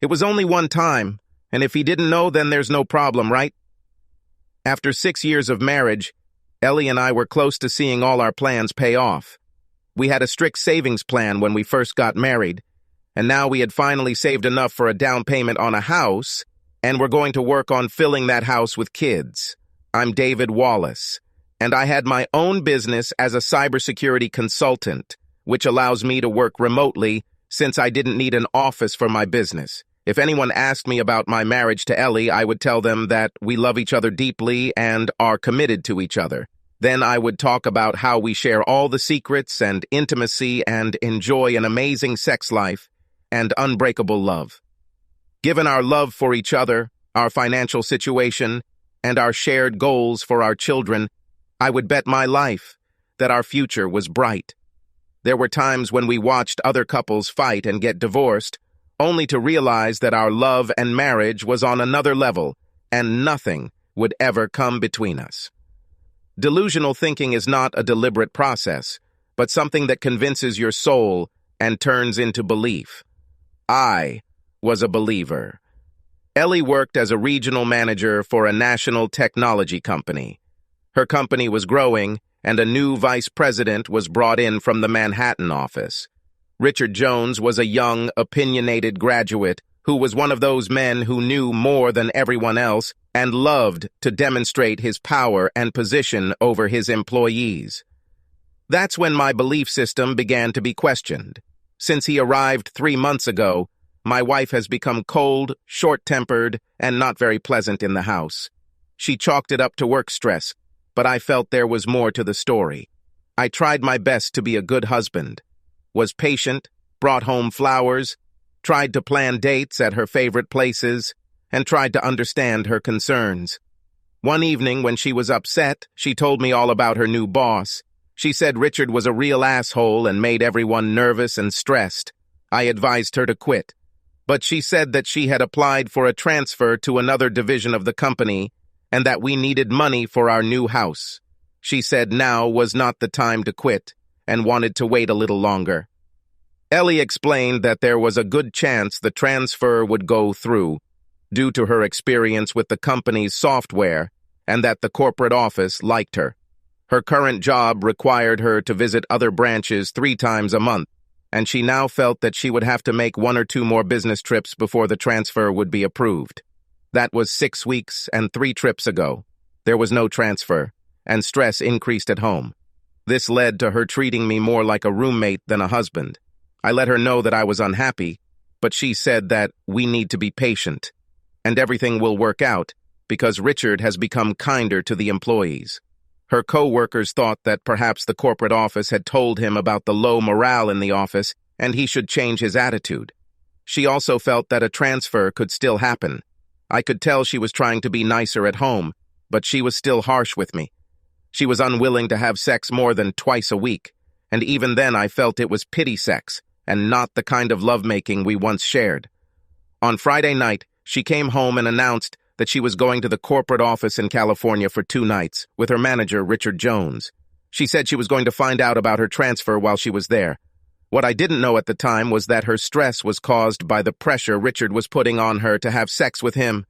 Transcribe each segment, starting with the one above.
It was only one time, and if he didn't know, then there's no problem, right? After 6 years of marriage, Ellie and I were close to seeing all our plans pay off. We had a strict savings plan when we first got married, and now we had finally saved enough for a down payment on a house, and we're going to work on filling that house with kids. I'm David Wallace, and I had my own business as a cybersecurity consultant, which allows me to work remotely since I didn't need an office for my business. If anyone asked me about my marriage to Ellie, I would tell them that we love each other deeply and are committed to each other. Then I would talk about how we share all the secrets and intimacy and enjoy an amazing sex life and unbreakable love. Given our love for each other, our financial situation, and our shared goals for our children, I would bet my life that our future was bright. There were times when we watched other couples fight and get divorced, only to realize that our love and marriage was on another level, and nothing would ever come between us. Delusional thinking is not a deliberate process, but something that convinces your soul and turns into belief. I was a believer. Ellie worked as a regional manager for a national technology company. Her company was growing, and a new vice president was brought in from the Manhattan office. Richard Jones was a young, opinionated graduate who was one of those men who knew more than everyone else and loved to demonstrate his power and position over his employees. That's when my belief system began to be questioned. Since he arrived 3 months ago, my wife has become cold, short-tempered, and not very pleasant in the house. She chalked it up to work stress, but I felt there was more to the story. I tried my best to be a good husband, was patient, brought home flowers, tried to plan dates at her favorite places, and tried to understand her concerns. One evening when she was upset, she told me all about her new boss. She said Richard was a real asshole and made everyone nervous and stressed. I advised her to quit, but she said that she had applied for a transfer to another division of the company and that we needed money for our new house. She said now was not the time to quit and wanted to wait a little longer. Ellie explained that there was a good chance the transfer would go through due to her experience with the company's software and that the corporate office liked her. Her current job required her to visit other branches 3 times a month, and she now felt that she would have to make 1 or 2 more business trips before the transfer would be approved. That was 6 weeks and 3 trips ago. There was no transfer, and stress increased at home. This led to her treating me more like a roommate than a husband. I let her know that I was unhappy, but she said that we need to be patient, and everything will work out because Richard has become kinder to the employees. Her co-workers thought that perhaps the corporate office had told him about the low morale in the office and he should change his attitude. She also felt that a transfer could still happen. I could tell she was trying to be nicer at home, but she was still harsh with me. She was unwilling to have sex more than twice a week, and even then I felt it was pity sex and not the kind of lovemaking we once shared. On Friday night, she came home and announced that she was going to the corporate office in California for 2 nights with her manager, Richard Jones. She said she was going to find out about her transfer while she was there. What I didn't know at the time was that her stress was caused by the pressure Richard was putting on her to have sex with him.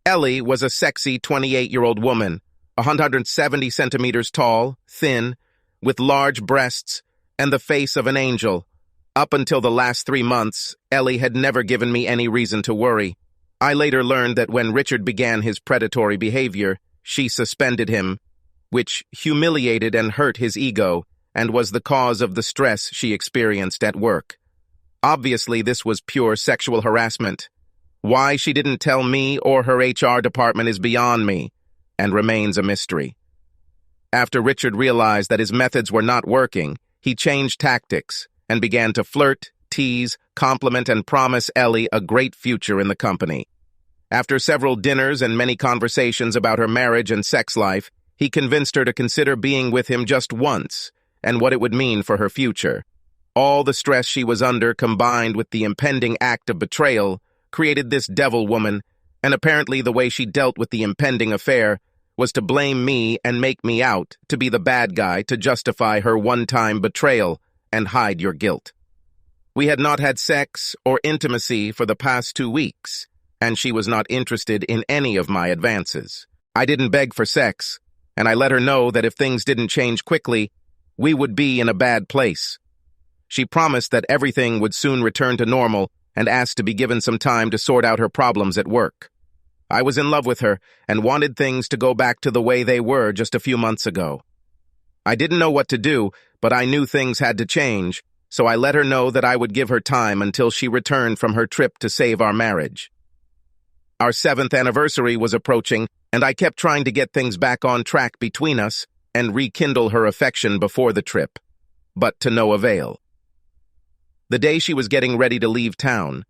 Ellie was a sexy 28-year-old woman, 170 centimeters tall, thin, with large breasts, and the face of an angel. Up until the last 3 months, Ellie had never given me any reason to worry. I later learned that when Richard began his predatory behavior, she suspended him, which humiliated and hurt his ego and was the cause of the stress she experienced at work. Obviously, this was pure sexual harassment. Why she didn't tell me or her HR department is beyond me and remains a mystery. After Richard realized that his methods were not working, he changed tactics and began to flirt, tease, compliment, and promise Ellie a great future in the company. After several dinners and many conversations about her marriage and sex life, he convinced her to consider being with him just once and what it would mean for her future. All the stress she was under, combined with the impending act of betrayal, created this devil woman, and apparently the way she dealt with the impending affair was to blame me and make me out to be the bad guy to justify her one-time betrayal and hide your guilt. We had not had sex or intimacy for the past 2 weeks, and she was not interested in any of my advances. I didn't beg for sex, and I let her know that if things didn't change quickly, we would be in a bad place. She promised that everything would soon return to normal and asked to be given some time to sort out her problems at work. I was in love with her and wanted things to go back to the way they were just a few months ago. I didn't know what to do, but I knew things had to change, so I let her know that I would give her time until she returned from her trip to save our marriage. Our 7th anniversary was approaching, and I kept trying to get things back on track between us and rekindle her affection before the trip, but to no avail. The day she was getting ready to leave town,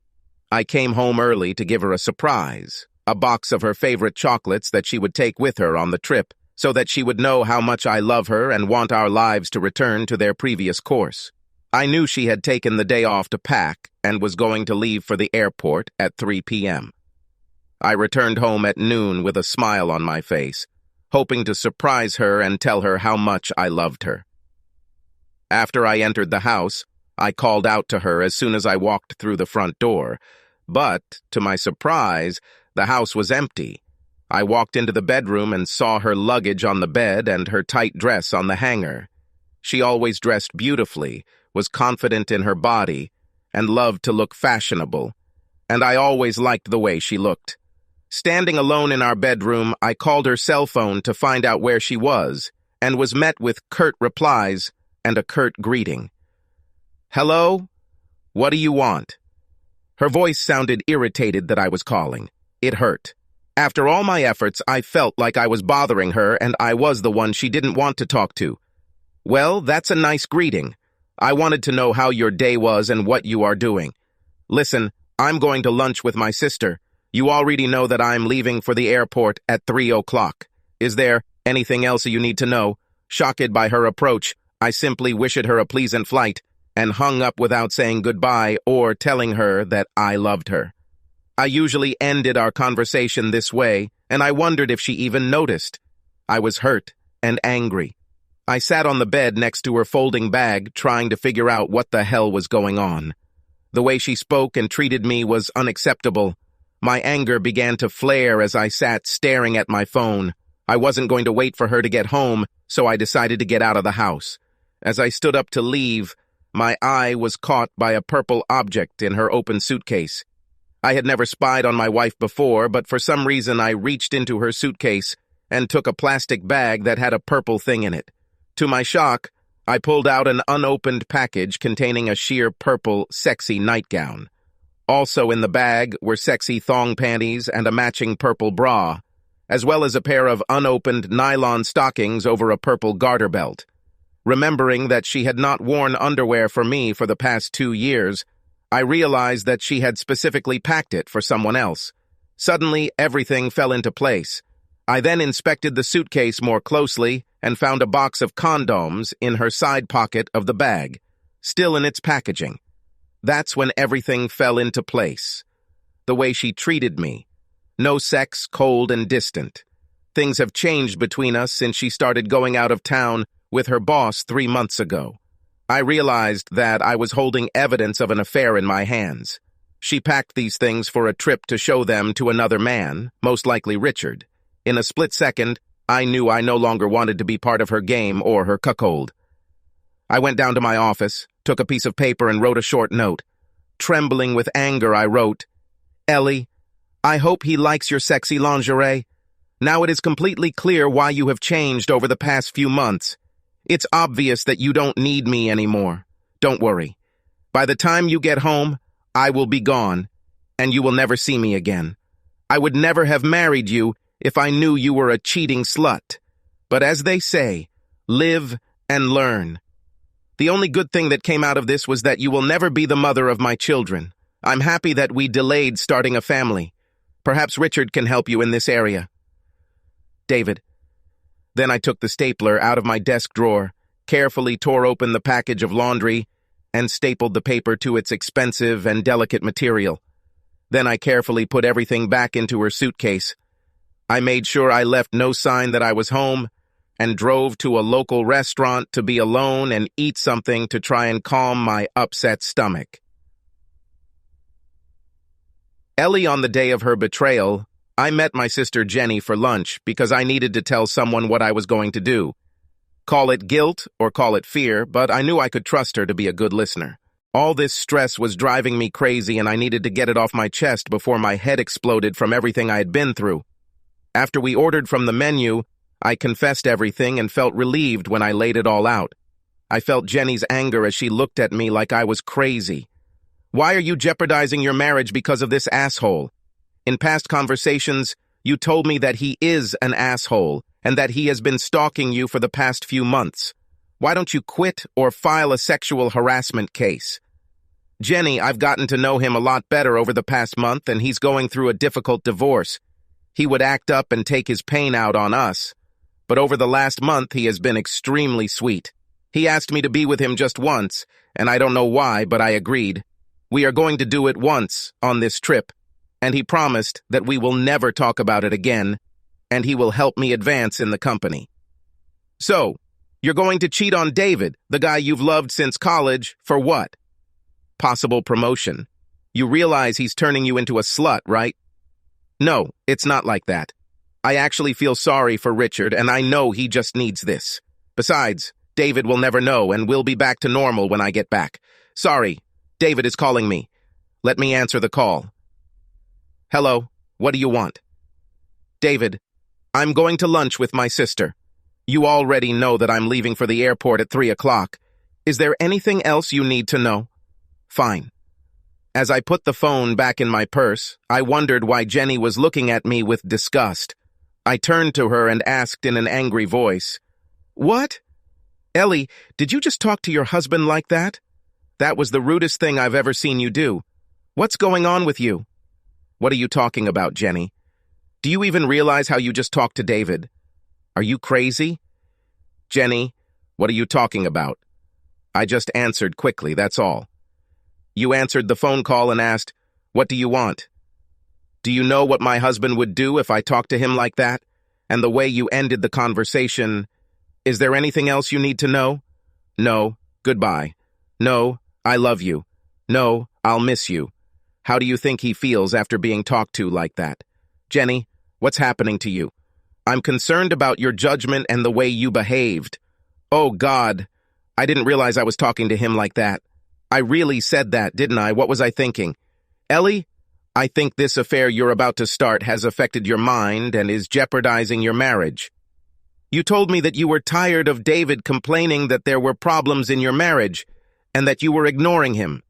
I came home early to give her a surprise, a box of her favorite chocolates that she would take with her on the trip, so that she would know how much I love her and want our lives to return to their previous course. I knew she had taken the day off to pack and was going to leave for the airport at 3 p.m. I returned home at noon with a smile on my face, hoping to surprise her and tell her how much I loved her. After I entered the house, I called out to her as soon as I walked through the front door, but, to my surprise, the house was empty. I walked into the bedroom and saw her luggage on the bed and her tight dress on the hanger. She always dressed beautifully, was confident in her body, and loved to look fashionable, and I always liked the way she looked. Standing alone in our bedroom, I called her cell phone to find out where she was, and was met with curt replies and a curt greeting. "Hello? What do you want?" Her voice sounded irritated that I was calling. It hurt. After all my efforts, I felt like I was bothering her and I was the one she didn't want to talk to. "Well, that's a nice greeting. I wanted to know how your day was and what you are doing. Listen, I'm going to lunch with my sister. You already know that I'm leaving for the airport at 3 o'clock. Is there anything else you need to know?" Shocked by her approach, I simply wished her a pleasant flight and hung up without saying goodbye or telling her that I loved her. I usually ended our conversation this way, and I wondered if she even noticed. I was hurt and angry. I sat on the bed next to her folding bag, trying to figure out what the hell was going on. The way she spoke and treated me was unacceptable. My anger began to flare as I sat staring at my phone. I wasn't going to wait for her to get home, so I decided to get out of the house. As I stood up to leave, my eye was caught by a purple object in her open suitcase. I had never spied on my wife before, but for some reason I reached into her suitcase and took a plastic bag that had a purple thing in it. To my shock, I pulled out an unopened package containing a sheer purple, sexy nightgown. Also in the bag were sexy thong panties and a matching purple bra, as well as a pair of unopened nylon stockings over a purple garter belt. Remembering that she had not worn underwear for me for the past 2 years, I realized that she had specifically packed it for someone else. Suddenly, everything fell into place. I then inspected the suitcase more closely and found a box of condoms in her side pocket of the bag, still in its packaging. That's when everything fell into place. The way she treated me. No sex, cold and distant. Things have changed between us since she started going out of town with her boss 3 months ago. I realized that I was holding evidence of an affair in my hands. She packed these things for a trip to show them to another man, most likely Richard. In a split second, I knew I no longer wanted to be part of her game or her cuckold. I went down to my office, took a piece of paper and wrote a short note. Trembling with anger, I wrote, "Ellie, I hope he likes your sexy lingerie. Now it is completely clear why you have changed over the past few months. It's obvious that you don't need me anymore. Don't worry. By the time you get home, I will be gone, and you will never see me again. I would never have married you if I knew you were a cheating slut. But as they say, live and learn. The only good thing that came out of this was that you will never be the mother of my children. I'm happy that we delayed starting a family. Perhaps Richard can help you in this area. David." Then I took the stapler out of my desk drawer, carefully tore open the package of laundry, and stapled the paper to its expensive and delicate material. Then I carefully put everything back into her suitcase. I made sure I left no sign that I was home, and drove to a local restaurant to be alone and eat something to try and calm my upset stomach. Ellie, on the day of her betrayal, I met my sister Jenny for lunch because I needed to tell someone what I was going to do. Call it guilt or call it fear, but I knew I could trust her to be a good listener. All this stress was driving me crazy and I needed to get it off my chest before my head exploded from everything I had been through. After we ordered from the menu, I confessed everything and felt relieved when I laid it all out. I felt Jenny's anger as she looked at me like I was crazy. Why are you jeopardizing your marriage because of this asshole? In past conversations, you told me that he is an asshole and that he has been stalking you for the past few months. Why don't you quit or file a sexual harassment case? Jenny, I've gotten to know him a lot better over the past month and he's going through a difficult divorce. He would act up and take his pain out on us. But over the last month, he has been extremely sweet. He asked me to be with him just once, and I don't know why, but I agreed. We are going to do it once on this trip, and he promised that we will never talk about it again, and he will help me advance in the company. So, you're going to cheat on David, the guy you've loved since college, for what? Possible promotion. You realize he's turning you into a slut, right? No, it's not like that. I actually feel sorry for Richard, and I know he just needs this. Besides, David will never know, and we'll be back to normal when I get back. Sorry, David is calling me. Let me answer the call. Hello, what do you want? David, I'm going to lunch with my sister. You already know that I'm leaving for the airport at 3 o'clock. Is there anything else you need to know? Fine. As I put the phone back in my purse, I wondered why Jenny was looking at me with disgust. I turned to her and asked in an angry voice, What? Ellie, did you just talk to your husband like that? That was the rudest thing I've ever seen you do. What's going on with you? What are you talking about, Jenny? Do you even realize how you just talked to David? Are you crazy? Jenny, what are you talking about? I just answered quickly, that's all. You answered the phone call and asked, What do you want? Do you know what my husband would do if I talked to him like that? And the way you ended the conversation, is there anything else you need to know? No, goodbye. No, I love you. No, I'll miss you. How do you think he feels after being talked to like that? Jenny, what's happening to you? I'm concerned about your judgment and the way you behaved. Oh, God, I didn't realize I was talking to him like that. I really said that, didn't I? What was I thinking? Ellie, I think this affair you're about to start has affected your mind and is jeopardizing your marriage. You told me that you were tired of David complaining that there were problems in your marriage and that you were ignoring him.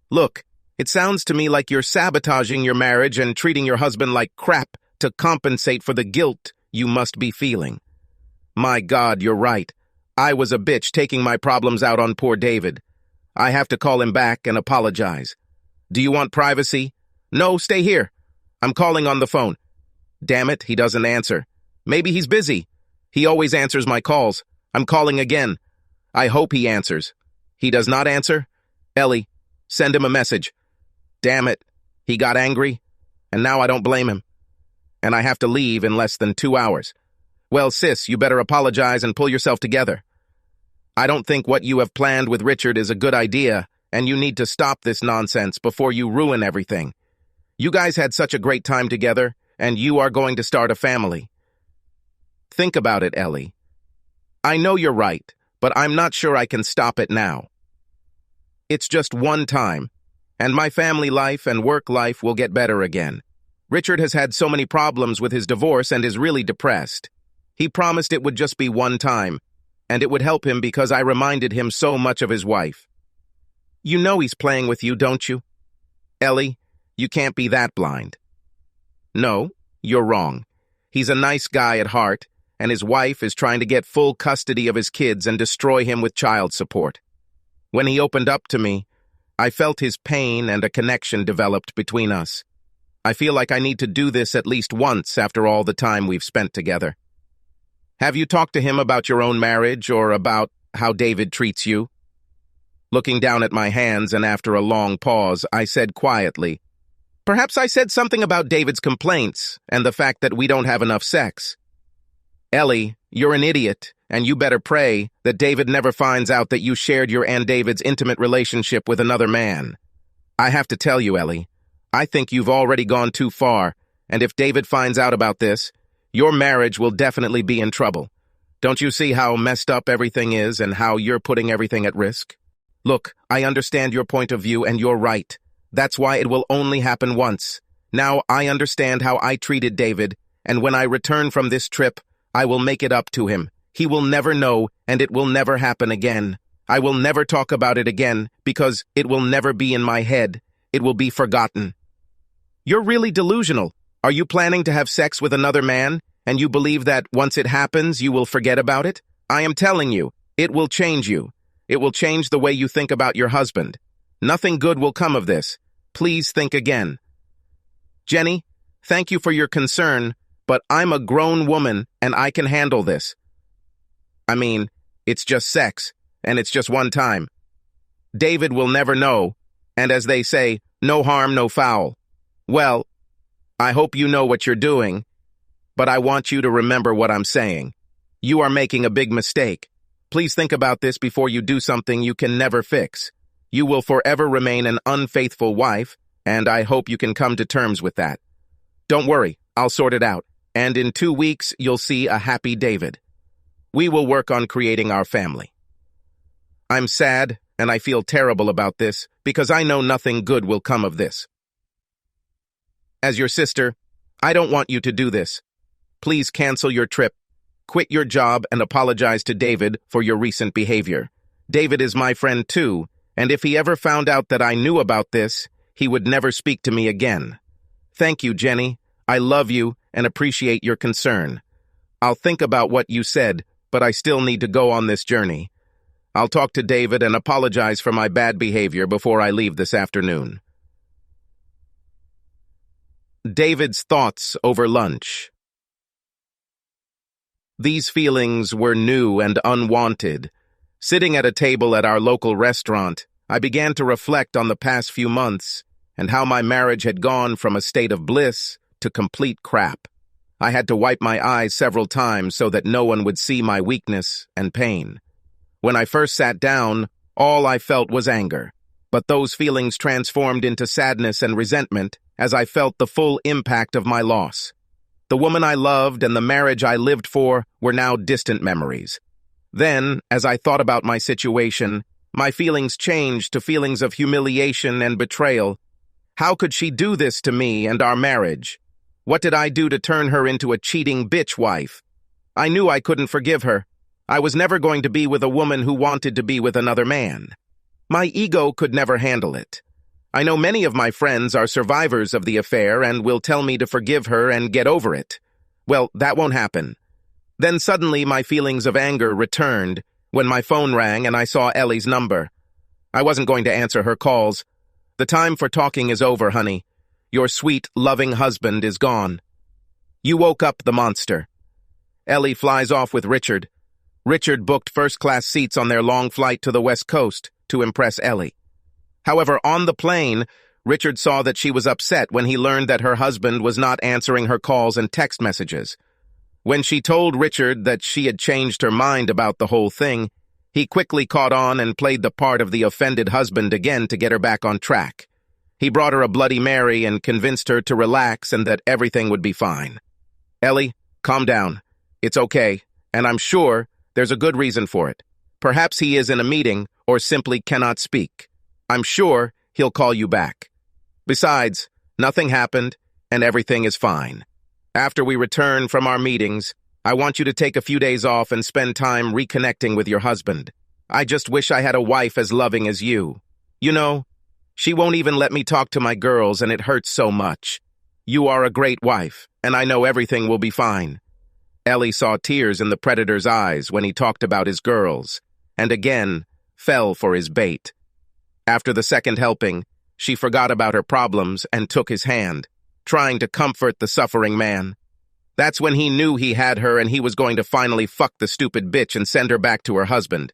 Look, it sounds to me like you're sabotaging your marriage and treating your husband like crap to compensate for the guilt you must be feeling. My God, you're right. I was a bitch taking my problems out on poor David. I have to call him back and apologize. Do you want privacy? No, stay here. I'm calling on the phone. Damn it, he doesn't answer. Maybe he's busy. He always answers my calls. I'm calling again. I hope he answers. He does not answer? Ellie, send him a message. Damn it, he got angry, and now I don't blame him. And I have to leave in less than 2 hours. Well, sis, you better apologize and pull yourself together. I don't think what you have planned with Richard is a good idea, and you need to stop this nonsense before you ruin everything. You guys had such a great time together, and you are going to start a family. Think about it, Ellie. I know you're right, but I'm not sure I can stop it now. It's just one time, and my family life and work life will get better again. Richard has had so many problems with his divorce and is really depressed. He promised it would just be one time, and it would help him because I reminded him so much of his wife. You know he's playing with you, don't you? Ellie, you can't be that blind. No, you're wrong. He's a nice guy at heart, and his wife is trying to get full custody of his kids and destroy him with child support. When he opened up to me, I felt his pain and a connection developed between us. I feel like I need to do this at least once after all the time we've spent together. Have you talked to him about your own marriage or about how David treats you? Looking down at my hands and after a long pause, I said quietly, Perhaps I said something about David's complaints and the fact that we don't have enough sex. Ellie, you're an idiot, and you better pray that David never finds out that you shared your and David's intimate relationship with another man. I have to tell you, Ellie, I think you've already gone too far, and if David finds out about this, your marriage will definitely be in trouble. Don't you see how messed up everything is and how you're putting everything at risk? Look, I understand your point of view and you're right. That's why it will only happen once. Now I understand how I treated David, and when I return from this trip, I will make it up to him. He will never know, and it will never happen again. I will never talk about it again, because it will never be in my head. It will be forgotten. You're really delusional. Are you planning to have sex with another man, and you believe that once it happens, you will forget about it? I am telling you, it will change you. It will change the way you think about your husband. Nothing good will come of this. Please think again. Jenny, thank you for your concern, but I'm a grown woman and I can handle this. I mean, it's just sex, and it's just one time. David will never know, and as they say, no harm, no foul. Well, I hope you know what you're doing, but I want you to remember what I'm saying. You are making a big mistake. Please think about this before you do something you can never fix. You will forever remain an unfaithful wife, and I hope you can come to terms with that. Don't worry, I'll sort it out, and in 2 weeks you'll see a happy David. We will work on creating our family. I'm sad, and I feel terrible about this, because I know nothing good will come of this. As your sister, I don't want you to do this. Please cancel your trip, quit your job, and apologize to David for your recent behavior. David is my friend too, and if he ever found out that I knew about this, he would never speak to me again. Thank you, Jenny. I love you and appreciate your concern. I'll think about what you said, but I still need to go on this journey. I'll talk to David and apologize for my bad behavior before I leave this afternoon. David's thoughts over lunch. These feelings were new and unwanted. Sitting at a table at our local restaurant, I began to reflect on the past few months and how my marriage had gone from a state of bliss to complete crap. I had to wipe my eyes several times so that no one would see my weakness and pain. When I first sat down, all I felt was anger. But those feelings transformed into sadness and resentment as I felt the full impact of my loss. The woman I loved and the marriage I lived for were now distant memories. Then, as I thought about my situation, my feelings changed to feelings of humiliation and betrayal. How could she do this to me and our marriage? What did I do to turn her into a cheating bitch wife? I knew I couldn't forgive her. I was never going to be with a woman who wanted to be with another man. My ego could never handle it. I know many of my friends are survivors of the affair and will tell me to forgive her and get over it. Well, that won't happen. Then suddenly my feelings of anger returned when my phone rang and I saw Ellie's number. I wasn't going to answer her calls. The time for talking is over, honey. Your sweet, loving husband is gone. You woke up the monster. Ellie flies off with Richard. Richard booked first-class seats on their long flight to the West Coast to impress Ellie. However, on the plane, Richard saw that she was upset when he learned that her husband was not answering her calls and text messages. When she told Richard that she had changed her mind about the whole thing, he quickly caught on and played the part of the offended husband again to get her back on track. He brought her a Bloody Mary and convinced her to relax and that everything would be fine. Ellie, calm down. It's okay, and I'm sure there's a good reason for it. Perhaps he is in a meeting or simply cannot speak. I'm sure he'll call you back. Besides, nothing happened and everything is fine. After we return from our meetings, I want you to take a few days off and spend time reconnecting with your husband. I just wish I had a wife as loving as you. You know, she won't even let me talk to my girls and it hurts so much. You are a great wife, and I know everything will be fine. Ellie saw tears in the predator's eyes when he talked about his girls, and again fell for his bait. After the second helping, she forgot about her problems and took his hand, trying to comfort the suffering man. That's when he knew he had her and he was going to finally fuck the stupid bitch and send her back to her husband.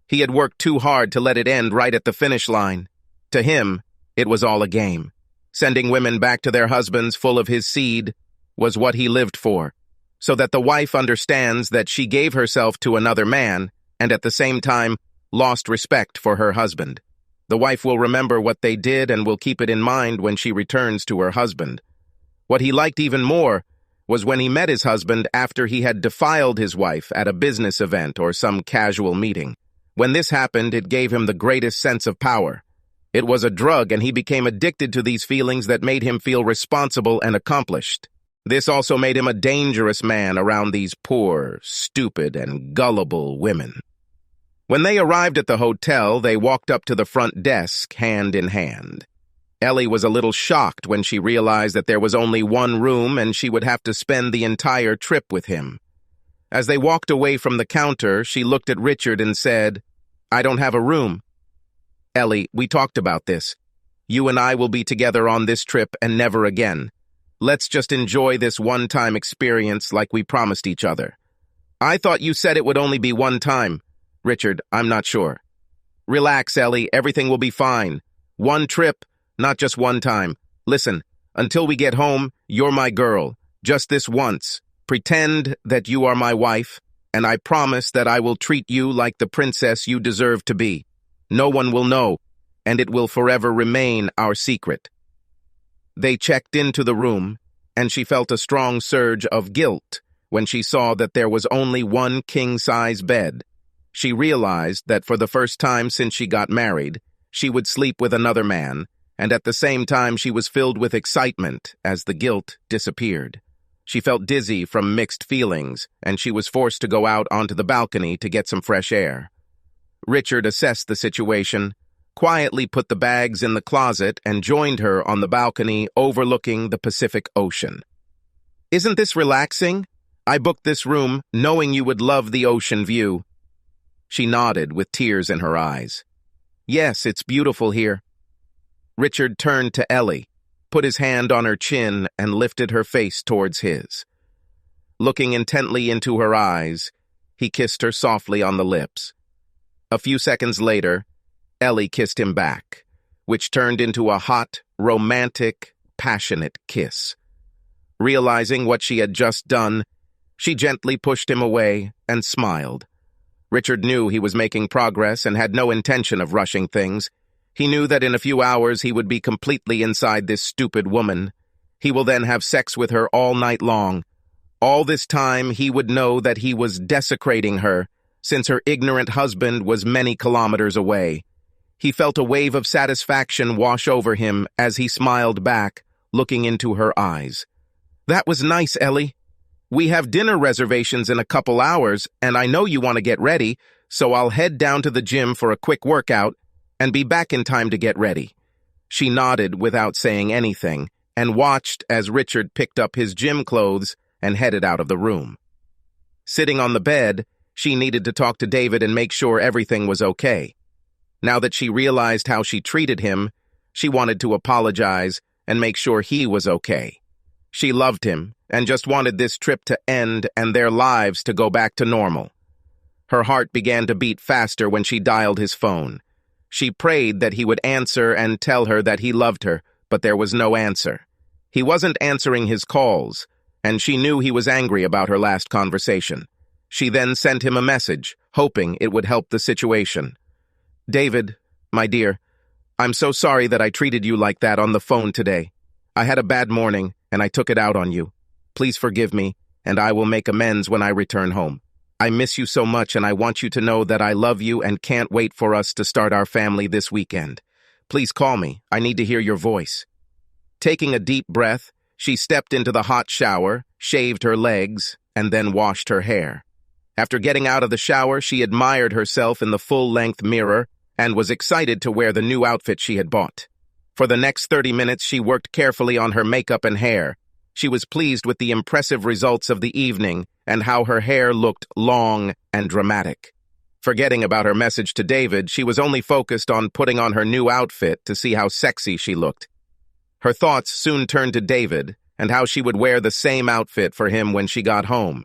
He had worked too hard to let it end right at the finish line. To him, it was all a game. Sending women back to their husbands full of his seed was what he lived for, so that the wife understands that she gave herself to another man and at the same time lost respect for her husband. The wife will remember what they did and will keep it in mind when she returns to her husband. What he liked even more was when he met his husband after he had defiled his wife at a business event or some casual meeting. When this happened, it gave him the greatest sense of power. It was a drug, and he became addicted to these feelings that made him feel responsible and accomplished. This also made him a dangerous man around these poor, stupid, and gullible women. When they arrived at the hotel, they walked up to the front desk, hand in hand. Ellie was a little shocked when she realized that there was only one room and she would have to spend the entire trip with him. As they walked away from the counter, she looked at Richard and said, "I don't have a room." "Ellie, we talked about this. You and I will be together on this trip and never again. Let's just enjoy this one-time experience like we promised each other." "I thought you said it would only be one time." "Richard, I'm not sure." "Relax, Ellie. Everything will be fine. One trip, not just one time. Listen, until we get home, you're my girl. Just this once. Pretend that you are my wife, and I promise that I will treat you like the princess you deserve to be. No one will know, and it will forever remain our secret." They checked into the room, and she felt a strong surge of guilt when she saw that there was only one king-size bed. She realized that for the first time since she got married, she would sleep with another man, and at the same time she was filled with excitement as the guilt disappeared. She felt dizzy from mixed feelings, and she was forced to go out onto the balcony to get some fresh air. Richard assessed the situation, quietly put the bags in the closet, and joined her on the balcony overlooking the Pacific Ocean. "Isn't this relaxing? I booked this room knowing you would love the ocean view." She nodded with tears in her eyes. "Yes, it's beautiful here." Richard turned to Ellie, put his hand on her chin, and lifted her face towards his. Looking intently into her eyes, he kissed her softly on the lips. A few seconds later, Ellie kissed him back, which turned into a hot, romantic, passionate kiss. Realizing what she had just done, she gently pushed him away and smiled. Richard knew he was making progress and had no intention of rushing things. He knew that in a few hours he would be completely inside this stupid woman. He will then have sex with her all night long. All this time he would know that he was desecrating her, since her ignorant husband was many kilometers away. He felt a wave of satisfaction wash over him as he smiled back, looking into her eyes. "That was nice, Ellie. We have dinner reservations in a couple hours, and I know you want to get ready, so I'll head down to the gym for a quick workout and be back in time to get ready." She nodded without saying anything and watched as Richard picked up his gym clothes and headed out of the room. Sitting on the bed, she needed to talk to David and make sure everything was okay. Now that she realized how she treated him, she wanted to apologize and make sure he was okay. She loved him and just wanted this trip to end and their lives to go back to normal. Her heart began to beat faster when she dialed his phone. She prayed that he would answer and tell her that he loved her, but there was no answer. He wasn't answering his calls, and she knew he was angry about her last conversation. She then sent him a message, hoping it would help the situation. "David, my dear, I'm so sorry that I treated you like that on the phone today. I had a bad morning, and I took it out on you. Please forgive me, and I will make amends when I return home. I miss you so much, and I want you to know that I love you and can't wait for us to start our family this weekend. Please call me. I need to hear your voice." Taking a deep breath, she stepped into the hot shower, shaved her legs, and then washed her hair. After getting out of the shower, she admired herself in the full-length mirror and was excited to wear the new outfit she had bought. For the next 30 minutes, she worked carefully on her makeup and hair. She was pleased with the impressive results of the evening and how her hair looked long and dramatic. Forgetting about her message to David, she was only focused on putting on her new outfit to see how sexy she looked. Her thoughts soon turned to David and how she would wear the same outfit for him when she got home.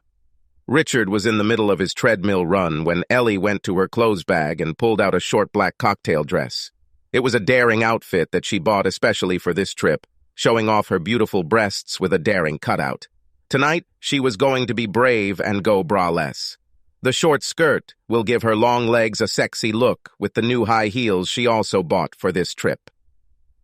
Richard was in the middle of his treadmill run when Ellie went to her clothes bag and pulled out a short black cocktail dress. It was a daring outfit that she bought especially for this trip, showing off her beautiful breasts with a daring cutout. Tonight, she was going to be brave and go braless. The short skirt will give her long legs a sexy look with the new high heels she also bought for this trip.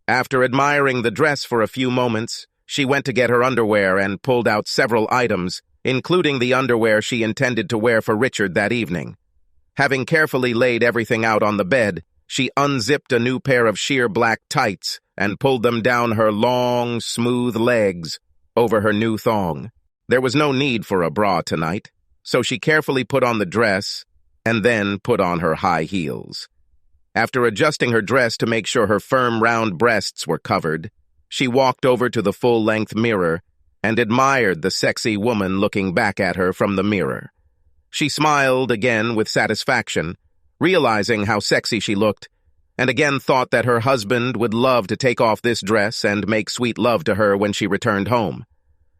After admiring the dress for a few moments, she went to get her underwear and pulled out several items, including the underwear she intended to wear for Richard that evening. Having carefully laid everything out on the bed, she unzipped a new pair of sheer black tights and pulled them down her long, smooth legs over her new thong. There was no need for a bra tonight, so she carefully put on the dress and then put on her high heels. After adjusting her dress to make sure her firm, round breasts were covered, she walked over to the full-length mirror and admired the sexy woman looking back at her from the mirror. She smiled again with satisfaction, realizing how sexy she looked, and again thought that her husband would love to take off this dress and make sweet love to her when she returned home.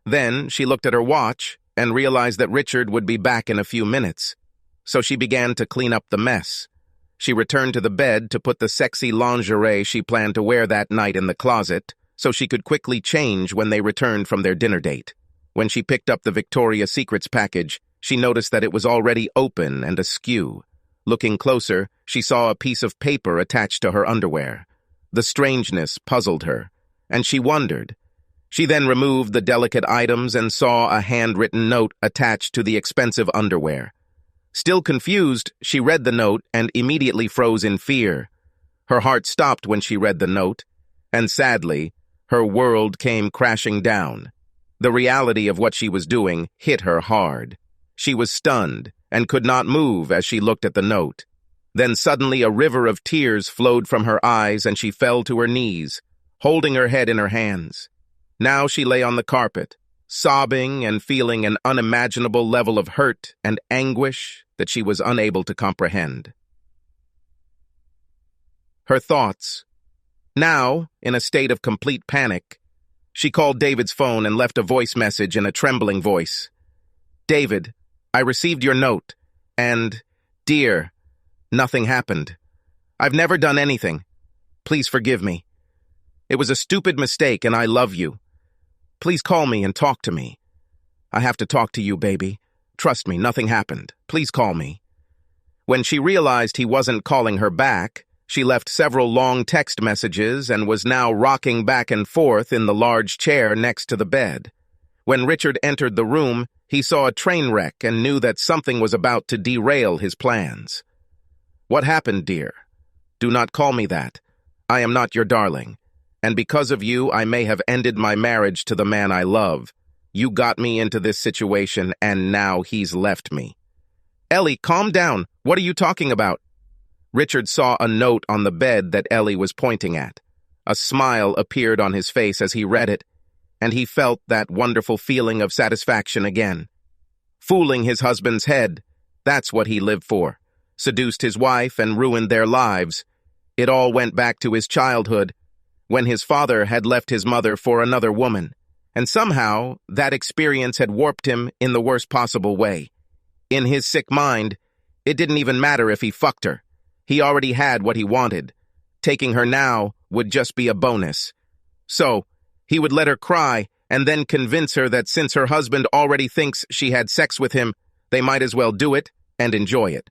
Then she looked at her watch and realized that Richard would be back in a few minutes, so she began to clean up the mess. She returned to the bed to put the sexy lingerie she planned to wear that night in the closet, so she could quickly change when they returned from their dinner date. When she picked up the Victoria's Secrets package, she noticed that it was already open and askew. Looking closer, she saw a piece of paper attached to her underwear. The strangeness puzzled her, and she wondered. She then removed the delicate items and saw a handwritten note attached to the expensive underwear. Still confused, she read the note and immediately froze in fear. Her heart stopped when she read the note, and sadly, her world came crashing down. The reality of what she was doing hit her hard. She was stunned and could not move as she looked at the note. Then suddenly a river of tears flowed from her eyes and she fell to her knees, holding her head in her hands. Now she lay on the carpet, sobbing and feeling an unimaginable level of hurt and anguish that she was unable to comprehend. Her thoughts. Now, in a state of complete panic, she called David's phone and left a voice message in a trembling voice. "David, I received your note, and, dear, nothing happened. I've never done anything. Please forgive me. It was a stupid mistake, and I love you. Please call me and talk to me. I have to talk to you, baby. Trust me, nothing happened. Please call me." When she realized he wasn't calling her back, she left several long text messages and was now rocking back and forth in the large chair next to the bed. When Richard entered the room, he saw a train wreck and knew that something was about to derail his plans. "What happened, dear? Do not call me that. I am not your darling. And because of you, I may have ended my marriage to the man I love. You got me into this situation, and now he's left me." "Ellie, calm down. What are you talking about?" Richard saw a note on the bed that Ellie was pointing at. A smile appeared on his face as he read it, and he felt that wonderful feeling of satisfaction again. Fooling his husband's head, that's what he lived for. Seduced his wife and ruined their lives. It all went back to his childhood, when his father had left his mother for another woman, and somehow that experience had warped him in the worst possible way. In his sick mind, it didn't even matter if he fucked her. He already had what he wanted. Taking her now would just be a bonus. So, he would let her cry and then convince her that since her husband already thinks she had sex with him, they might as well do it and enjoy it.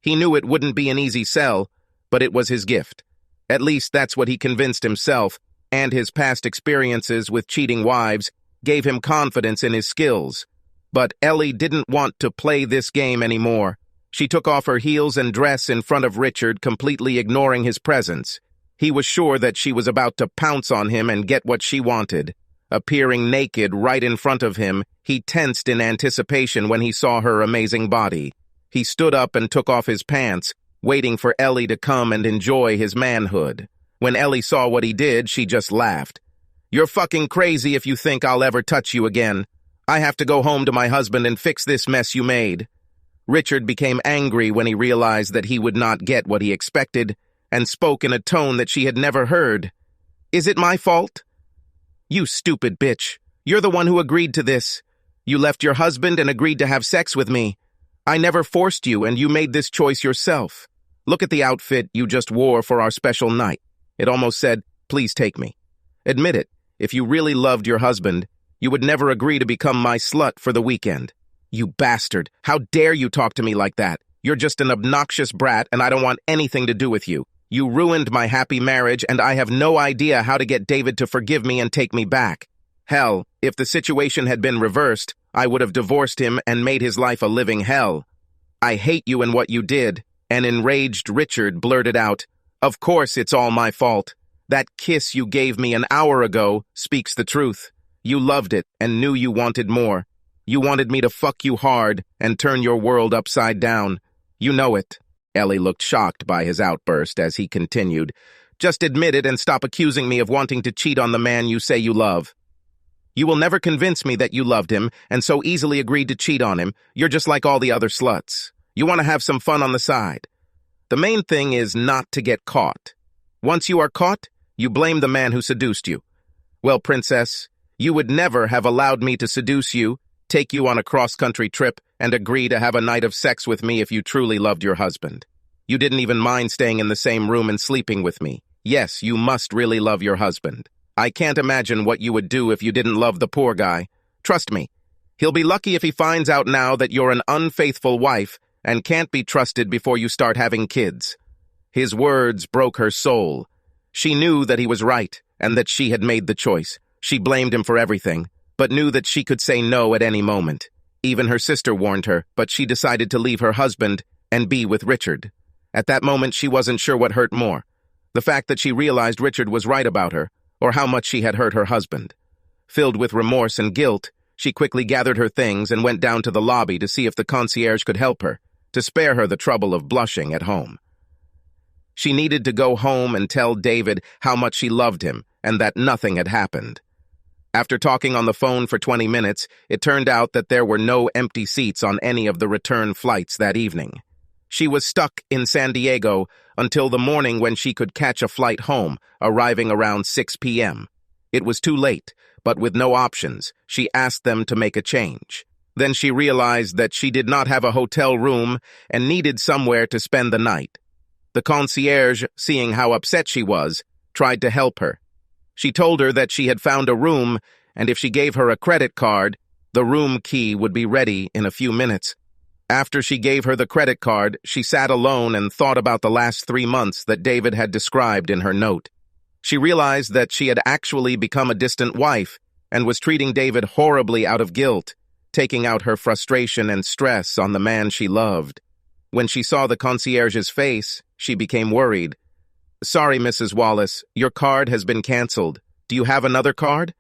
He knew it wouldn't be an easy sell, but it was his gift. At least that's what he convinced himself, and his past experiences with cheating wives gave him confidence in his skills. But Ellie didn't want to play this game anymore. She took off her heels and dress in front of Richard, completely ignoring his presence. He was sure that she was about to pounce on him and get what she wanted. Appearing naked right in front of him, he tensed in anticipation when he saw her amazing body. He stood up and took off his pants, waiting for Ellie to come and enjoy his manhood. When Ellie saw what he did, she just laughed. "You're fucking crazy if you think I'll ever touch you again. I have to go home to my husband and fix this mess you made." Richard became angry when he realized that he would not get what he expected, and spoke in a tone that she had never heard. "Is it my fault?" "You stupid bitch. You're the one who agreed to this. You left your husband and agreed to have sex with me. I never forced you, and you made this choice yourself. Look at the outfit you just wore for our special night. It almost said, 'Please take me.' Admit it, if you really loved your husband, you would never agree to become my slut for the weekend. You bastard! How dare you talk to me like that? You're just an obnoxious brat, and I don't want anything to do with you. You ruined my happy marriage, and I have no idea how to get David to forgive me and take me back. Hell, if the situation had been reversed, I would have divorced him and made his life a living hell. I hate you and what you did. An enraged Richard blurted out, "Of course it's all my fault. That kiss you gave me an hour ago speaks the truth. You loved it and knew you wanted more. You wanted me to fuck you hard and turn your world upside down. You know it." Ellie looked shocked by his outburst as he continued, "Just admit it and stop accusing me of wanting to cheat on the man you say you love. You will never convince me that you loved him and so easily agreed to cheat on him. You're just like all the other sluts. You want to have some fun on the side. The main thing is not to get caught. Once you are caught, you blame the man who seduced you. Well, princess, you would never have allowed me to seduce you, take you on a cross-country trip, and agree to have a night of sex with me if you truly loved your husband. You didn't even mind staying in the same room and sleeping with me. Yes, you must really love your husband. I can't imagine what you would do if you didn't love the poor guy. Trust me, he'll be lucky if he finds out now that you're an unfaithful wife and can't be trusted before you start having kids." His words broke her soul. She knew that he was right and that she had made the choice. She blamed him for everything, but knew that she could say no at any moment. Even her sister warned her, but she decided to leave her husband and be with Richard. At that moment, she wasn't sure what hurt more, the fact that she realized Richard was right about her, or how much she had hurt her husband. Filled with remorse and guilt, she quickly gathered her things and went down to the lobby to see if the concierge could help her, to spare her the trouble of blushing at home. She needed to go home and tell David how much she loved him and that nothing had happened. After talking on the phone for 20 minutes, it turned out that there were no empty seats on any of the return flights that evening. She was stuck in San Diego until the morning when she could catch a flight home, arriving around 6 p.m. It was too late, but with no options, she asked them to make a change. Then she realized that she did not have a hotel room and needed somewhere to spend the night. The concierge, seeing how upset she was, tried to help her. She told her that she had found a room, and if she gave her a credit card, the room key would be ready in a few minutes. After she gave her the credit card, she sat alone and thought about the last 3 months that David had described in her note. She realized that she had actually become a distant wife and was treating David horribly out of guilt, taking out her frustration and stress on the man she loved. When she saw the concierge's face, she became worried. "Sorry, Mrs. Wallace, your card has been canceled. Do you have another card?"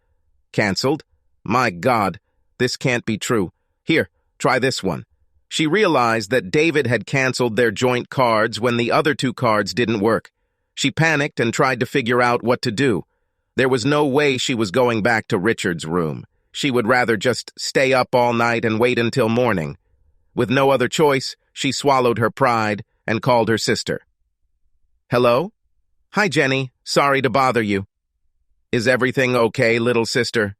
"Canceled? My God, this can't be true. Here, try this one." She realized that David had canceled their joint cards when the other 2 cards didn't work. She panicked and tried to figure out what to do. There was no way she was going back to Richard's room. She would rather just stay up all night and wait until morning. With no other choice, she swallowed her pride and called her sister. "Hello? Hi, Jenny. Sorry to bother you. Is everything okay, little sister?"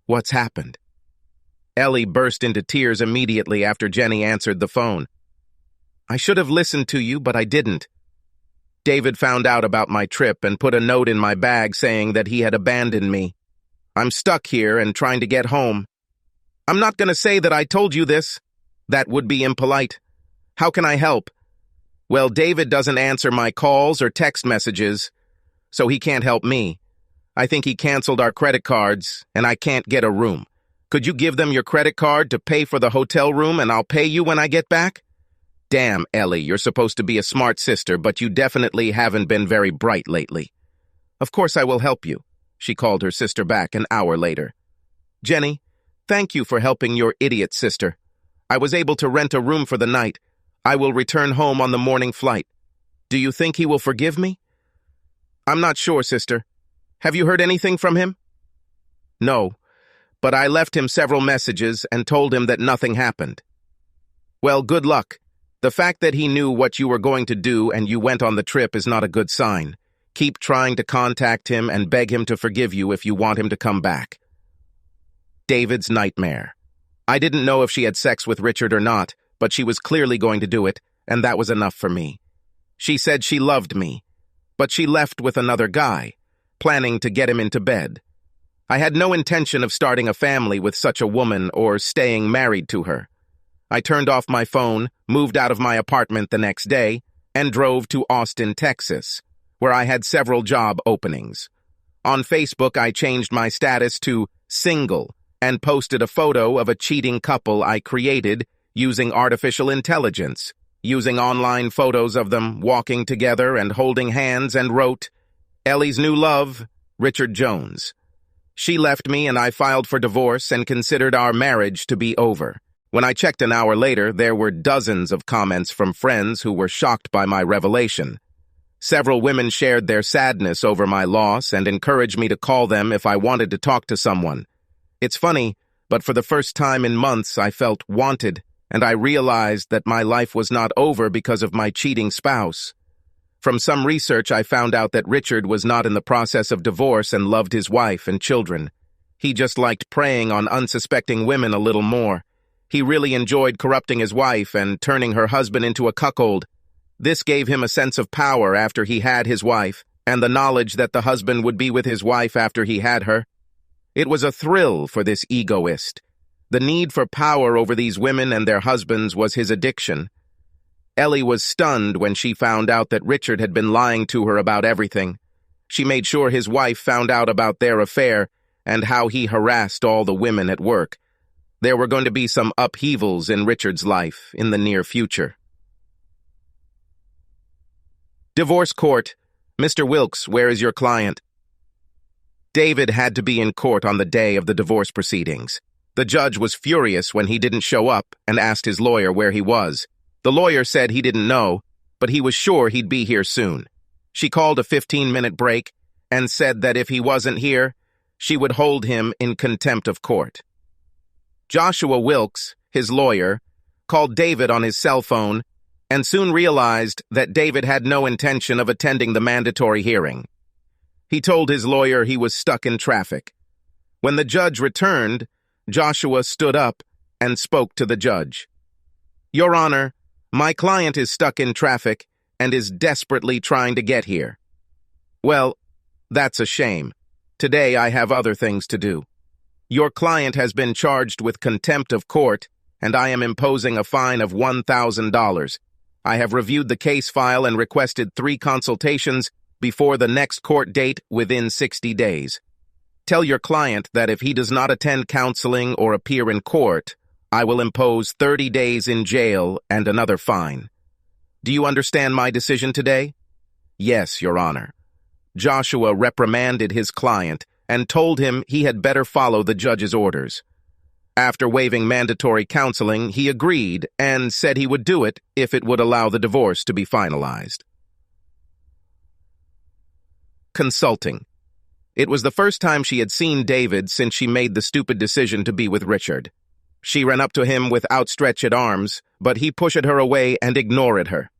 "What's happened?" Ellie burst into tears immediately after Jenny answered the phone. "I should have listened to you, but I didn't. David found out about my trip and put a note in my bag saying that he had abandoned me. I'm stuck here and trying to get home. I'm not going to say that I told you this. That would be impolite. How can I help? Well, David doesn't answer my calls or text messages, so he can't help me. I think he canceled our credit cards, and I can't get a room. Could you give them your credit card to pay for the hotel room, and I'll pay you when I get back?" "Damn, Ellie, you're supposed to be a smart sister, but you definitely haven't been very bright lately." "Of course I will help you," she called her sister back an hour later. "Jenny, thank you for helping your idiot sister. I was able to rent a room for the night. I will return home on the morning flight. Do you think he will forgive me?" "I'm not sure, sister. Have you heard anything from him?" "No, but I left him several messages and told him that nothing happened." "Well, good luck. The fact that he knew what you were going to do and you went on the trip is not a good sign. Keep trying to contact him and beg him to forgive you if you want him to come back." David's nightmare. I didn't know if she had sex with Richard or not, but she was clearly going to do it, and that was enough for me. She said she loved me, but she left with another guy, planning to get him into bed. I had no intention of starting a family with such a woman or staying married to her. I turned off my phone, moved out of my apartment the next day, and drove to Austin, Texas, where I had several job openings. On Facebook, I changed my status to single and posted a photo of a cheating couple I created using artificial intelligence, using online photos of them walking together and holding hands, and wrote, "Ellie's new love, Richard Jones." She left me and I filed for divorce and considered our marriage to be over. When I checked an hour later, there were dozens of comments from friends who were shocked by my revelation. Several women shared their sadness over my loss and encouraged me to call them if I wanted to talk to someone. It's funny, but for the first time in months I felt wanted, and I realized that my life was not over because of my cheating spouse. From some research, I found out that Richard was not in the process of divorce and loved his wife and children. He just liked preying on unsuspecting women a little more. He really enjoyed corrupting his wife and turning her husband into a cuckold. This gave him a sense of power after he had his wife, and the knowledge that the husband would be with his wife after he had her. It was a thrill for this egoist. The need for power over these women and their husbands was his addiction. Ellie was stunned when she found out that Richard had been lying to her about everything. She made sure his wife found out about their affair and how he harassed all the women at work. There were going to be some upheavals in Richard's life in the near future. Divorce court. Mr. Wilkes, where is your client? David had to be in court on the day of the divorce proceedings. The judge was furious when he didn't show up and asked his lawyer where he was. The lawyer said he didn't know, but he was sure he'd be here soon. She called a 15-minute break and said that if he wasn't here, she would hold him in contempt of court. Joshua Wilkes, his lawyer, called David on his cell phone and soon realized that David had no intention of attending the mandatory hearing. He told his lawyer he was stuck in traffic. When the judge returned, Joshua stood up and spoke to the judge. "Your Honor, my client is stuck in traffic and is desperately trying to get here." "Well, that's a shame. Today I have other things to do. Your client has been charged with contempt of court, and I am imposing a fine of $1,000. I have reviewed the case file and requested 3 consultations before the next court date within 60 days. Tell your client that if he does not attend counseling or appear in court, I will impose 30 days in jail and another fine. Do you understand my decision today?" "Yes, Your Honor." Joshua reprimanded his client and told him he had better follow the judge's orders. After waiving mandatory counseling, he agreed and said he would do it if it would allow the divorce to be finalized. Consulting. It was the first time she had seen David since she made the stupid decision to be with Richard. She ran up to him with outstretched arms, but he pushed her away and ignored her.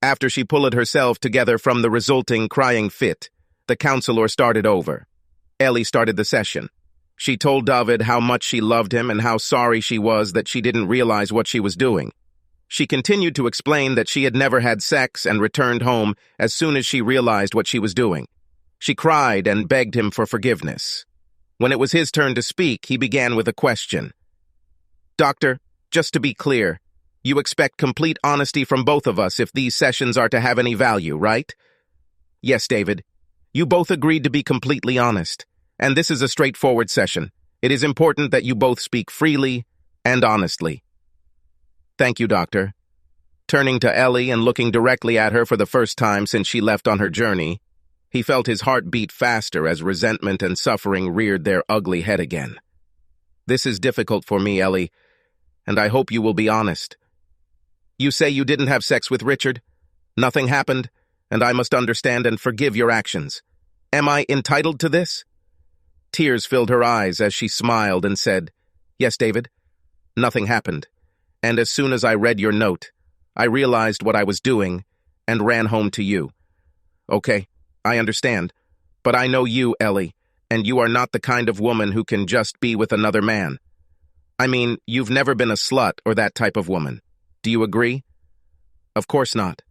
After she pulled herself together from the resulting crying fit, the counselor started over. Ellie started the session. She told David how much she loved him and how sorry she was that she didn't realize what she was doing. She continued to explain that she had never had sex and returned home as soon as she realized what she was doing. She cried and begged him for forgiveness. When it was his turn to speak, he began with a question. "Doctor, just to be clear, you expect complete honesty from both of us if these sessions are to have any value, right?" "Yes, David. You both agreed to be completely honest, and this is a straightforward session. It is important that you both speak freely and honestly." "Thank you, Doctor." Turning to Ellie and looking directly at her for the first time since she left on her journey, he felt his heart beat faster as resentment and suffering reared their ugly head again. "This is difficult for me, Ellie, and I hope you will be honest. You say you didn't have sex with Richard? Nothing happened, and I must understand and forgive your actions. Am I entitled to this?" Tears filled her eyes as she smiled and said, "Yes, David, nothing happened. And as soon as I read your note, I realized what I was doing and ran home to you. Okay, I understand, but I know you, Ellie, and you are not the kind of woman who can just be with another man. I mean, you've never been a slut or that type of woman. Do you agree?" "Of course not."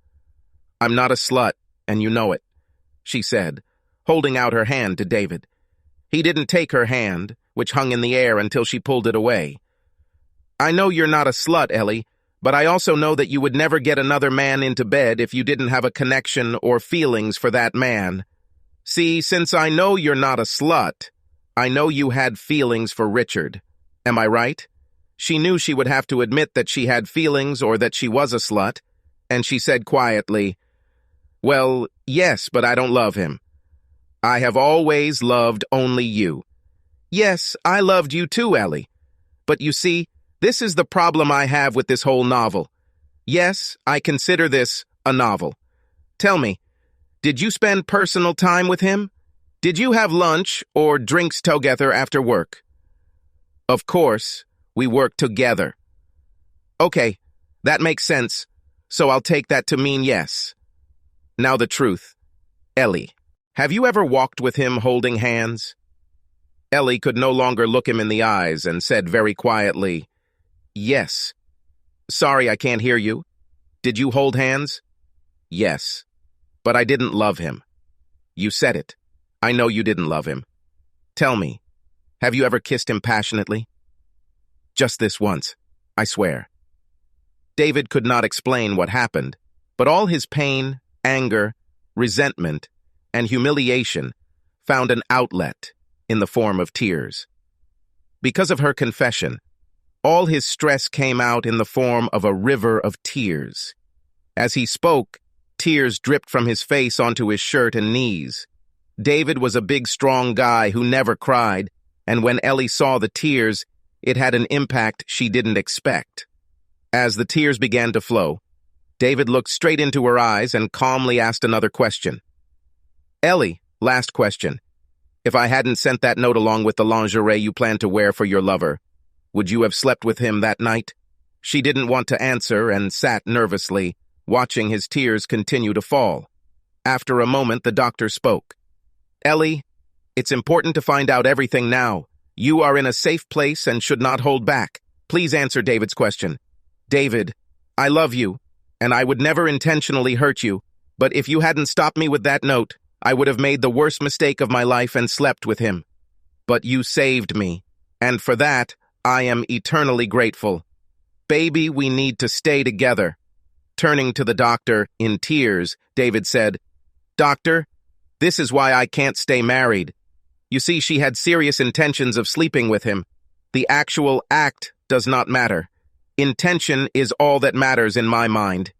"I'm not a slut, and you know it," she said, holding out her hand to David. He didn't take her hand, which hung in the air until she pulled it away. I know you're not a slut, Ellie, but I also know that you would never get another man into bed if you didn't have a connection or feelings for that man. See, since I know you're not a slut, I know you had feelings for Richard. Am I right? She knew she would have to admit that she had feelings or that she was a slut, and she said quietly, "Well, yes, but I don't love him. I have always loved only you." Yes, I loved you too, Ellie. But you see, this is the problem I have with this whole novel. Yes, I consider this a novel. Tell me, did you spend personal time with him? Did you have lunch or drinks together after work? Of course, we worked together. Okay, that makes sense, so I'll take that to mean yes. Now the truth. Ellie, have you ever walked with him holding hands? Ellie could no longer look him in the eyes and said very quietly, "Yes." "Sorry, I can't hear you. Did you hold hands?" "Yes, but I didn't love him." "You said it. I know you didn't love him. Tell me, have you ever kissed him passionately?" "Just this once, I swear." David could not explain what happened, but all his pain, anger, resentment, and humiliation found an outlet in the form of tears. Because of her confession, all his stress came out in the form of a river of tears. As he spoke, tears dripped from his face onto his shirt and knees. David was a big, strong guy who never cried, and when Ellie saw the tears, it had an impact she didn't expect. As the tears began to flow, David looked straight into her eyes and calmly asked another question. "Ellie, last question. If I hadn't sent that note along with the lingerie you planned to wear for your lover, would you have slept with him that night?" She didn't want to answer and sat nervously, watching his tears continue to fall. After a moment, the doctor spoke. "Ellie, it's important to find out everything now. You are in a safe place and should not hold back. Please answer David's question." "David, I love you, and I would never intentionally hurt you, but if you hadn't stopped me with that note, I would have made the worst mistake of my life and slept with him. But you saved me, and for that, I am eternally grateful. Baby, we need to stay together." Turning to the doctor, in tears, David said, "Doctor, this is why I can't stay married. You see, she had serious intentions of sleeping with him. The actual act does not matter. Intention is all that matters in my mind.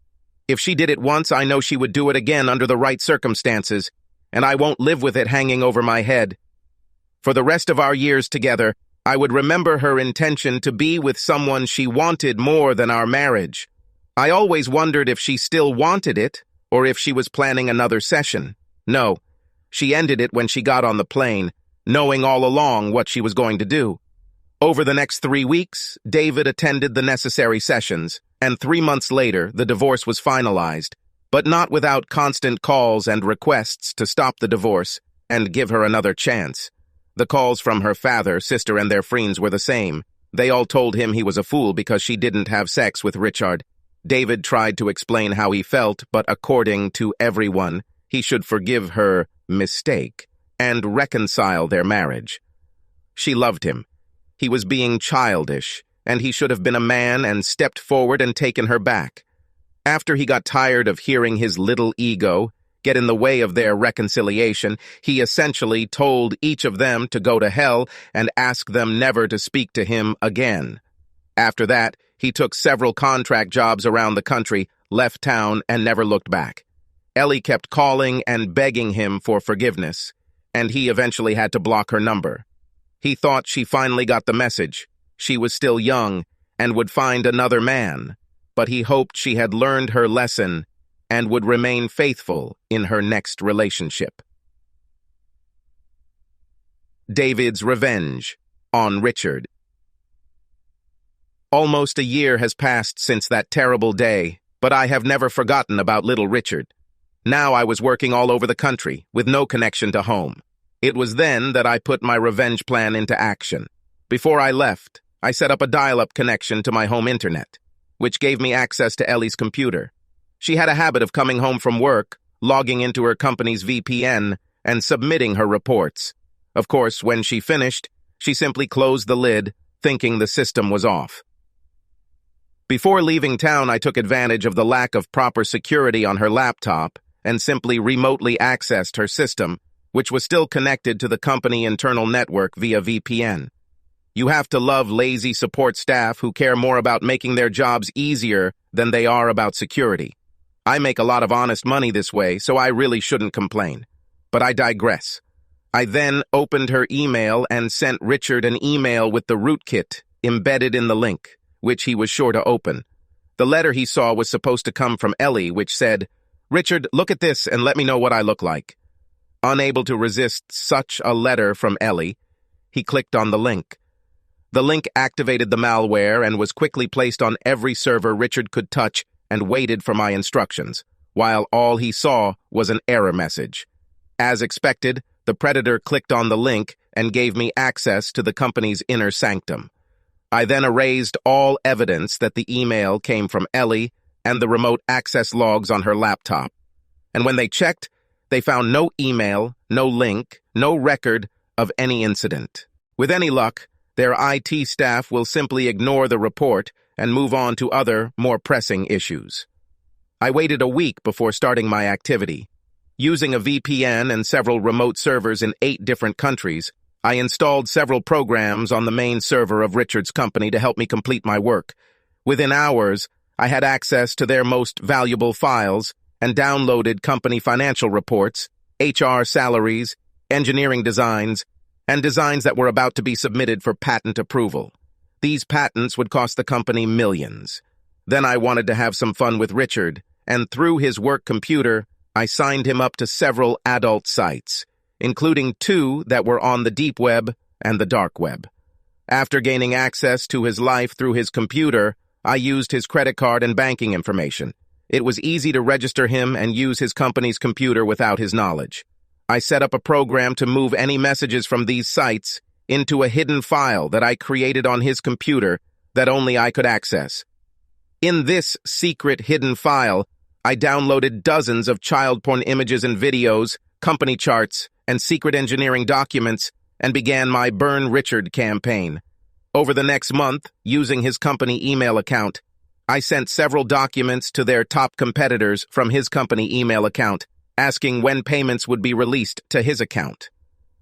If she did it once, I know she would do it again under the right circumstances, and I won't live with it hanging over my head. For the rest of our years together, I would remember her intention to be with someone she wanted more than our marriage. I always wondered if she still wanted it, or if she was planning another session. No, she ended it when she got on the plane, knowing all along what she was going to do. Over the next 3 weeks, David attended the necessary sessions, and 3 months later, the divorce was finalized, but not without constant calls and requests to stop the divorce and give her another chance. The calls from her father, sister, and their friends were the same. They all told him he was a fool because she didn't have sex with Richard. David tried to explain how he felt, but according to everyone, he should forgive her mistake and reconcile their marriage. She loved him. He was being childish, and he should have been a man and stepped forward and taken her back. After he got tired of hearing his little ego get in the way of their reconciliation, he essentially told each of them to go to hell and ask them never to speak to him again. After that, he took several contract jobs around the country, left town, and never looked back. Ellie kept calling and begging him for forgiveness, and he eventually had to block her number. He thought she finally got the message. She was still young and would find another man, but he hoped she had learned her lesson and would remain faithful in her next relationship. David's revenge on Richard. Almost a year has passed since that terrible day, but I have never forgotten about little Richard. Now I was working all over the country, with no connection to home. It was then that I put my revenge plan into action. Before I left, I set up a dial-up connection to my home internet, which gave me access to Ellie's computer. She had a habit of coming home from work, logging into her company's VPN, and submitting her reports. Of course, when she finished, she simply closed the lid, thinking the system was off. Before leaving town, I took advantage of the lack of proper security on her laptop and simply remotely accessed her system, which was still connected to the company internal network via VPN. You have to love lazy support staff who care more about making their jobs easier than they are about security. I make a lot of honest money this way, so I really shouldn't complain. But I digress. I then opened her email and sent Richard an email with the rootkit embedded in the link, which he was sure to open. The letter he saw was supposed to come from Ellie, which said, "Richard, look at this and let me know what I look like." Unable to resist such a letter from Ellie, he clicked on the link. The link activated the malware and was quickly placed on every server Richard could touch and waited for my instructions, while all he saw was an error message. As expected, the predator clicked on the link and gave me access to the company's inner sanctum. I then erased all evidence that the email came from Ellie and the remote access logs on her laptop. And when they checked, they found no email, no link, no record of any incident. With any luck, their IT staff will simply ignore the report and move on to other, more pressing issues. I waited a week before starting my activity. Using a VPN and several remote servers in 8 different countries, I installed several programs on the main server of Richard's company to help me complete my work. Within hours, I had access to their most valuable files and downloaded company financial reports, HR salaries, engineering designs, and designs that were about to be submitted for patent approval. These patents would cost the company millions. Then I wanted to have some fun with Richard, and through his work computer, I signed him up to several adult sites, including 2 that were on the deep web and the dark web. After gaining access to his life through his computer, I used his credit card and banking information. It was easy to register him and use his company's computer without his knowledge. I set up a program to move any messages from these sites into a hidden file that I created on his computer that only I could access. In this secret hidden file, I downloaded dozens of child porn images and videos, company charts, and secret engineering documents, and began my Burn Richard campaign. Over the next month, using his company email account, I sent several documents to their top competitors from his company email account, asking when payments would be released to his account.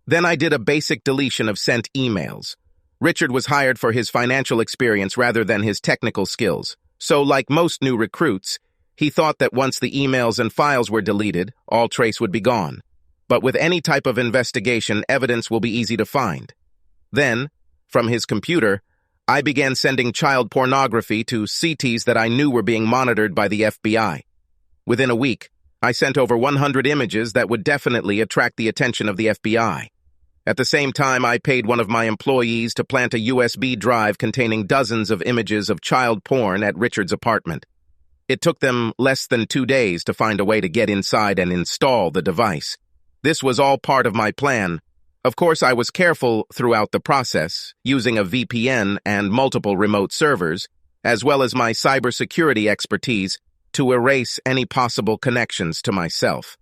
Then I did a basic deletion of sent emails. Richard was hired for his financial experience rather than his technical skills, so like most new recruits, he thought that once the emails and files were deleted, all trace would be gone. But with any type of investigation, evidence will be easy to find. Then, from his computer, I began sending child pornography to CTs that I knew were being monitored by the FBI. Within a week, I sent over 100 images that would definitely attract the attention of the FBI. At the same time, I paid one of my employees to plant a USB drive containing dozens of images of child porn at Richard's apartment. It took them less than 2 days to find a way to get inside and install the device. This was all part of my plan. Of course, I was careful throughout the process, using a VPN and multiple remote servers, as well as my cybersecurity expertise, to erase any possible connections to myself.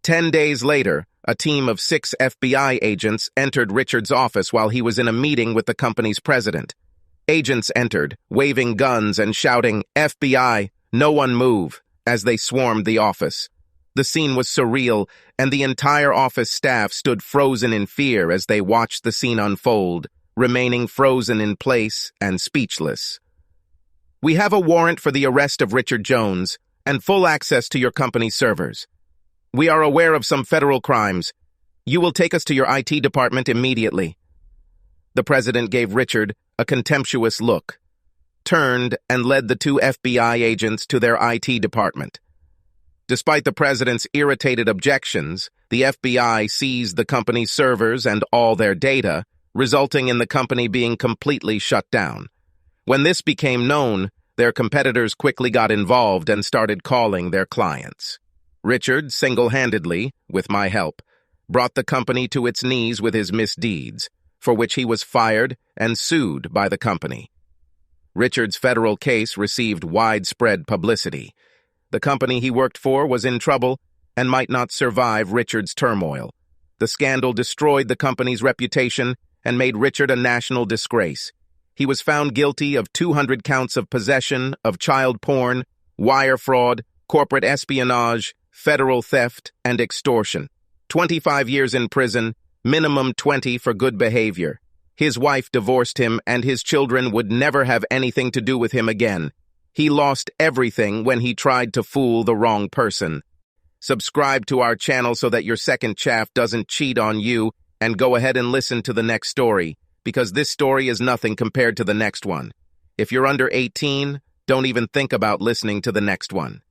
10 days later, a team of 6 FBI agents entered Richard's office while he was in a meeting with the company's president. Agents entered, waving guns and shouting, "FBI, no one move," as they swarmed the office. The scene was surreal, and the entire office staff stood frozen in fear as they watched the scene unfold, remaining frozen in place and speechless. "We have a warrant for the arrest of Richard Jones and full access to your company's servers. We are aware of some federal crimes. You will take us to your IT department immediately." The president gave Richard a contemptuous look, turned and led the 2 FBI agents to their IT department. Despite the president's irritated objections, the FBI seized the company's servers and all their data, resulting in the company being completely shut down. When this became known, their competitors quickly got involved and started calling their clients. Richard, single-handedly, with my help, brought the company to its knees with his misdeeds, for which he was fired and sued by the company. Richard's federal case received widespread publicity. The company he worked for was in trouble and might not survive Richard's turmoil. The scandal destroyed the company's reputation and made Richard a national disgrace. He was found guilty of 200 counts of possession, of child porn, wire fraud, corporate espionage, federal theft, and extortion. 25 years in prison, minimum 20 for good behavior. His wife divorced him, and his children would never have anything to do with him again. He lost everything when he tried to fool the wrong person. Subscribe to our channel so that your second chaff doesn't cheat on you, and go ahead and listen to the next story, because this story is nothing compared to the next one. If you're under 18, don't even think about listening to the next one.